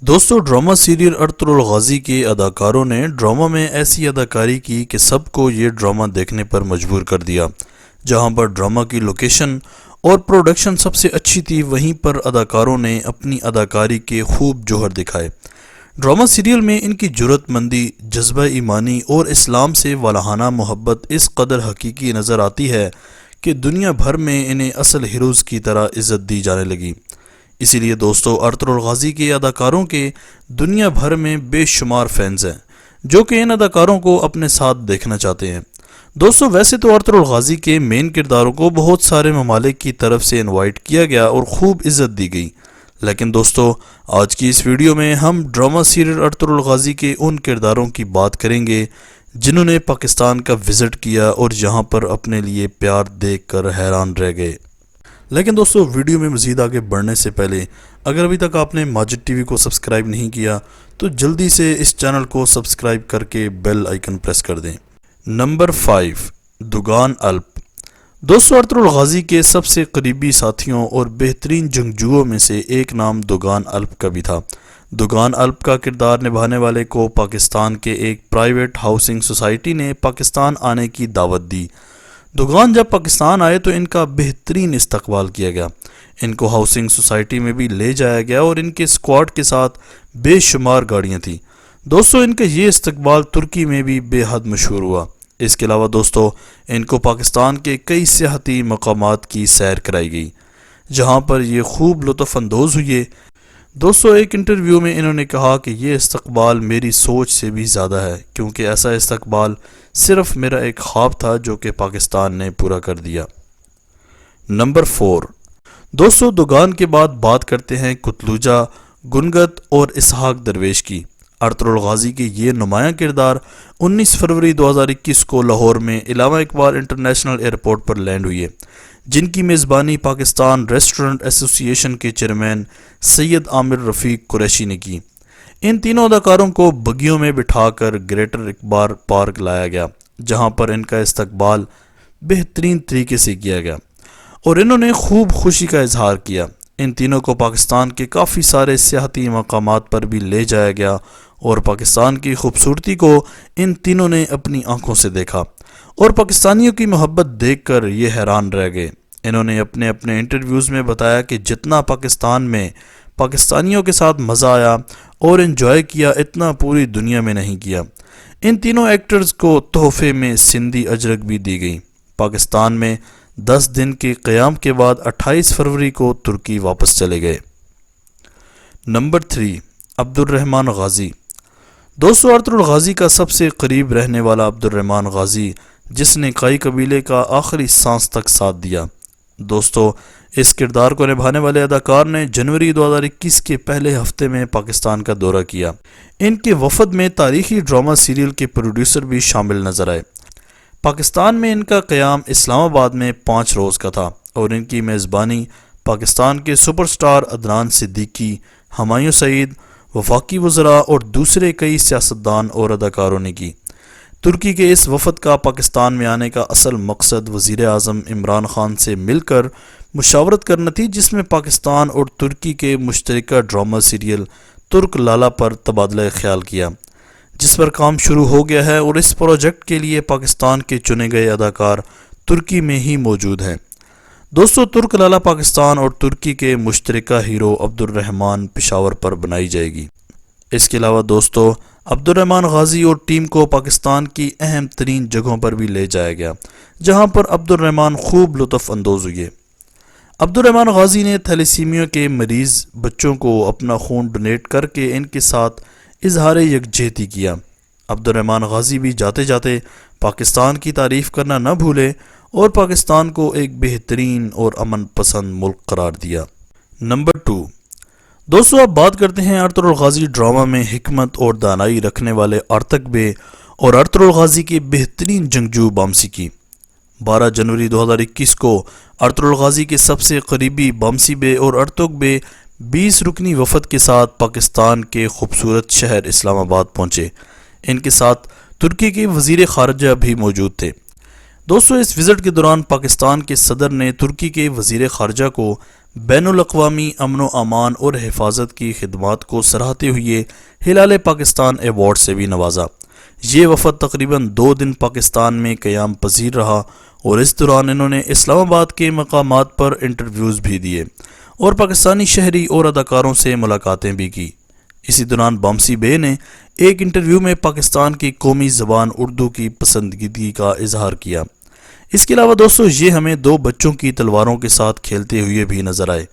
دوستو drama serial Ertugrul Ghazi کے اداکاروں نے ڈرامہ میں ایسی اداکاری کی کہ سب کو یہ ڈرامہ دیکھنے پر مجبور کر دیا۔ جہاں پر ڈرامہ کی لوکیشن اور پروڈکشن سب سے اچھی تھی، وہیں پر اداکاروں نے اپنی اداکاری کے خوب جوہر دکھائے۔ ڈرامہ سیریل میں ان کی جرأت مندی، جذبہ ایمانی اور اسلام سے والہانہ محبت اس قدر حقیقی نظر آتی ہے کہ دنیا بھر میں انہیں اصل ہیروز کی طرح عزت دی جانے لگی۔ اسی لیے دوستو ارطغرل غازی کے اداکاروں کے دنیا بھر میں بے شمار فینز ہیں جو کہ ان اداکاروں کو اپنے ساتھ دیکھنا چاہتے ہیں۔ دوستو ویسے تو ارطغرل غازی کے مین کرداروں کو بہت سارے ممالک کی طرف سے انوائٹ کیا گیا اور خوب عزت دی گئی، لیکن دوستو آج کی اس ویڈیو میں ہم ڈرامہ سیریل ارطغرل غازی کے ان کرداروں کی بات کریں گے جنہوں نے پاکستان کا وزٹ کیا اور یہاں پر اپنے لیے پیار دیکھ کر حیران رہ گئے۔ لیکن دوستو ویڈیو میں مزید آگے بڑھنے سے پہلے اگر ابھی تک آپ نے ماجد ٹی وی کو سبسکرائب نہیں کیا تو جلدی سے اس چینل کو سبسکرائب کر کے بیل آئیکن پریس کر دیں۔ نمبر 5، دوگان الپ۔ دوستو ارطغرل غازی کے سب سے قریبی ساتھیوں اور بہترین جنگجوؤں میں سے ایک نام دوگان الپ کا بھی تھا۔ دوگان الپ کا کردار نبھانے والے کو پاکستان کے ایک پرائیویٹ ہاؤسنگ سوسائٹی نے پاکستان آنے کی دعوت دی۔ دوگان جب پاکستان آئے تو ان کا بہترین استقبال کیا گیا، ان کو ہاؤسنگ سوسائٹی میں بھی لے جایا گیا اور ان کے اسکواڈ کے ساتھ بے شمار گاڑیاں تھیں۔ دوستو ان کا یہ استقبال ترکی میں بھی بے حد مشہور ہوا۔ اس کے علاوہ دوستو ان کو پاکستان کے کئی سیاحتی مقامات کی سیر کرائی گئی جہاں پر یہ خوب لطف اندوز ہوئے۔ دوستو ایک انٹرویو میں انہوں نے کہا کہ یہ استقبال میری سوچ سے بھی زیادہ ہے، کیونکہ ایسا استقبال صرف میرا ایک خواب تھا جو کہ پاکستان نے پورا کر دیا۔ نمبر 4، دوستو دوگان کے بعد بات کرتے ہیں قتلوجہ، گنگت اور اسحاق درویش کی۔ ارطغرل غازی کے یہ نمایاں کردار 19 فروری 2021 کو لاہور میں علامہ اقبال انٹرنیشنل ایئرپورٹ پر لینڈ ہوئے، جن کی میزبانی پاکستان ریسٹورنٹ ایسوسی ایشن کے چیئرمین سید عامر رفیق قریشی نے کی۔ ان تینوں اداکاروں کو بگیوں میں بٹھا کر گریٹر اقبال پارک لایا گیا جہاں پر ان کا استقبال بہترین طریقے سے کیا گیا اور انہوں نے خوب خوشی کا اظہار کیا۔ ان تینوں کو پاکستان کے کافی سارے سیاحتی مقامات پر بھی لے جایا گیا اور پاکستان کی خوبصورتی کو ان تینوں نے اپنی آنکھوں سے دیکھا اور پاکستانیوں کی محبت دیکھ کر یہ حیران رہ گئے۔ انہوں نے اپنے انٹرویوز میں بتایا کہ جتنا پاکستان میں پاکستانیوں کے ساتھ مزہ آیا اور انجوائے کیا اتنا پوری دنیا میں نہیں کیا۔ ان تینوں ایکٹرز کو تحفے میں سندھی اجرک بھی دی گئی۔ پاکستان میں 10 دن کے قیام کے بعد 28 فروری کو ترکی واپس چلے گئے۔ نمبر 3، عبدالرحمن غازی۔ دوستو ارطغرل غازی کا سب سے قریب رہنے والا عبدالرحمن غازی، جس نے قائی قبیلے کا آخری سانس تک ساتھ دیا۔ دوستو اس کردار کو نبھانے والے اداکار نے جنوری 2021 کے پہلے ہفتے میں پاکستان کا دورہ کیا۔ ان کے وفد میں تاریخی ڈرامہ سیریل کے پروڈیوسر بھی شامل نظر آئے۔ پاکستان میں ان کا قیام اسلام آباد میں 5 روز کا تھا اور ان کی میزبانی پاکستان کے سپر سٹار عدنان صدیقی، ہمایوں سعید، وفاقی وزراء اور دوسرے کئی سیاستدان اور اداکاروں نے کی۔ ترکی کے اس وفد کا پاکستان میں آنے کا اصل مقصد وزیر اعظم عمران خان سے مل کر مشاورت کرنا تھی، جس میں پاکستان اور ترکی کے مشترکہ ڈرامہ سیریل ترک لالا پر تبادلہ خیال کیا، جس پر کام شروع ہو گیا ہے اور اس پروجیکٹ کے لیے پاکستان کے چنے گئے اداکار ترکی میں ہی موجود ہیں۔ دوستو ترک لالا پاکستان اور ترکی کے مشترکہ ہیرو عبدالرحمن پشاور پر بنائی جائے گی۔ اس کے علاوہ دوستو عبدالرحمن غازی اور ٹیم کو پاکستان کی اہم ترین جگہوں پر بھی لے جایا گیا جہاں پر عبدالرحمن خوب لطف اندوز ہوئے۔ عبدالرحمن غازی نے تھیلیسیمیا کے مریض بچوں کو اپنا خون ڈونیٹ کر کے ان کے ساتھ اظہار یکجہتی کیا۔ عبدالرحمن غازی بھی جاتے جاتے پاکستان کی تعریف کرنا نہ بھولے اور پاکستان کو ایک بہترین اور امن پسند ملک قرار دیا۔ نمبر 2، دوستو اب بات کرتے ہیں ارطغرل غازی ڈرامہ میں حکمت اور دانائی رکھنے والے ارتک بے اور ارطغرل غازی کے بہترین جنگجو بامسی کی۔ 12 جنوری 2021 کو ارطغرل غازی کے سب سے قریبی بامسی بے اور ارتک بے 20 رکنی وفد کے ساتھ پاکستان کے خوبصورت شہر اسلام آباد پہنچے۔ ان کے ساتھ ترکی کے وزیر خارجہ بھی موجود تھے۔ دوستو اس وزٹ کے دوران پاکستان کے صدر نے ترکی کے وزیر خارجہ کو بین الاقوامی امن و امان اور حفاظت کی خدمات کو سراہتے ہوئے ہلال پاکستان ایوارڈ سے بھی نوازا۔ یہ وفد تقریباً 2 دن پاکستان میں قیام پذیر رہا اور اس دوران انہوں نے اسلام آباد کے مقامات پر انٹرویوز بھی دیے اور پاکستانی شہری اور اداکاروں سے ملاقاتیں بھی کی۔ اسی دوران بامسی بے نے ایک انٹرویو میں پاکستان کی قومی زبان اردو کی پسندیدگی کا اظہار کیا۔ اس کے علاوہ دوستو یہ ہمیں 2 بچوں کی تلواروں کے ساتھ کھیلتے ہوئے بھی نظر آئے۔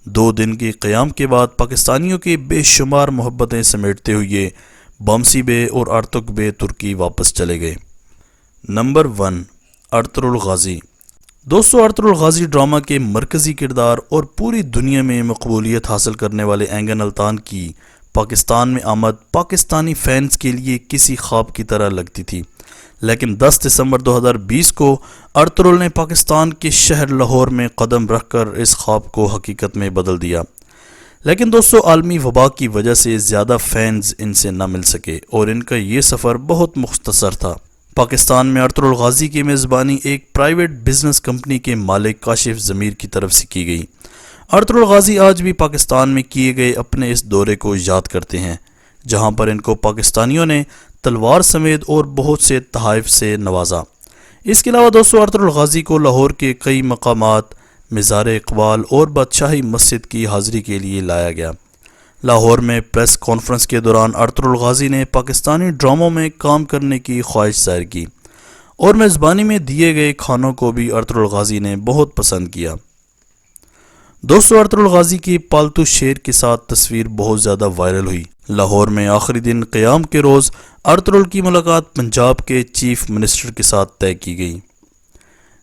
2 دن کے قیام کے بعد پاکستانیوں کی بے شمار محبتیں سمیٹتے ہوئے بامسی بے اور ارتک بے ترکی واپس چلے گئے۔ Number 1، Ertugrul Ghazi. دوستو ارطغرل غازی ڈرامہ کے مرکزی کردار اور پوری دنیا میں مقبولیت حاصل کرنے والے اینگن الطان کی پاکستان میں آمد پاکستانی فینس کے لیے کسی خواب کی طرح لگتی تھی، لیکن 10 دسمبر 2020 کو ارطغرل نے پاکستان کے شہر لاہور میں قدم رکھ کر اس خواب کو حقیقت میں بدل دیا۔ لیکن دوستو عالمی وبا کی وجہ سے زیادہ فینز ان سے نہ مل سکے اور ان کا یہ سفر بہت مختصر تھا۔ پاکستان میں ارطغرل غازی کی میزبانی ایک پرائیویٹ بزنس کمپنی کے مالک کاشف ضمیر کی طرف سے کی گئی۔ ارطغرل غازی آج بھی پاکستان میں کیے گئے اپنے اس دورے کو یاد کرتے ہیں، جہاں پر ان کو پاکستانیوں نے تلوار سمیت اور بہت سے تحائف سے نوازا۔ اس کے علاوہ دوستو ارطغرل غازی کو لاہور کے کئی مقامات، مزار اقبال اور بادشاہی مسجد کی حاضری کے لیے لایا گیا۔ لاہور میں پریس کانفرنس کے دوران ارطغرل غازی نے پاکستانی ڈراموں میں کام کرنے کی خواہش ظاہر کی اور میزبانی میں دیے گئے کھانوں کو بھی ارطغرل غازی نے بہت پسند کیا۔ دوستو ارطغرل غازی کی پالتو شیر کے ساتھ تصویر بہت زیادہ وائرل ہوئی۔ لاہور میں آخری دن قیام کے روز ارطغرل کی ملاقات پنجاب کے چیف منسٹر کے ساتھ طے کی گئی،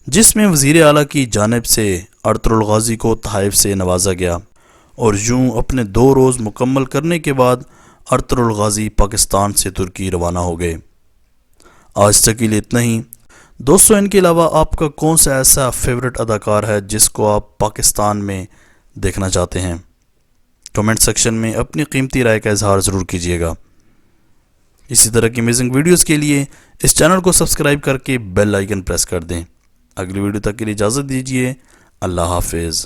جس میں وزیر اعلیٰ کی جانب سے ارطغرل غازی کو تحائف سے نوازا گیا، اور یوں اپنے 2 روز مکمل کرنے کے بعد ارطغرل غازی پاکستان سے ترکی روانہ ہو گئے۔ آج تک کے لیے اتنا ہی دوستو۔ ان کے علاوہ آپ کا کون سا ایسا فیورٹ اداکار ہے جس کو آپ پاکستان میں دیکھنا چاہتے ہیں؟ کمنٹ سیکشن میں اپنی قیمتی رائے کا اظہار ضرور کیجیے گا۔ اسی طرح کی امیزنگ ویڈیوز کے لیے اس چینل کو سبسکرائب کر کے بیل آئیکن پریس کر دیں۔ اگلی ویڈیو تک کے لیے اجازت دیجیے۔ اللہ حافظ۔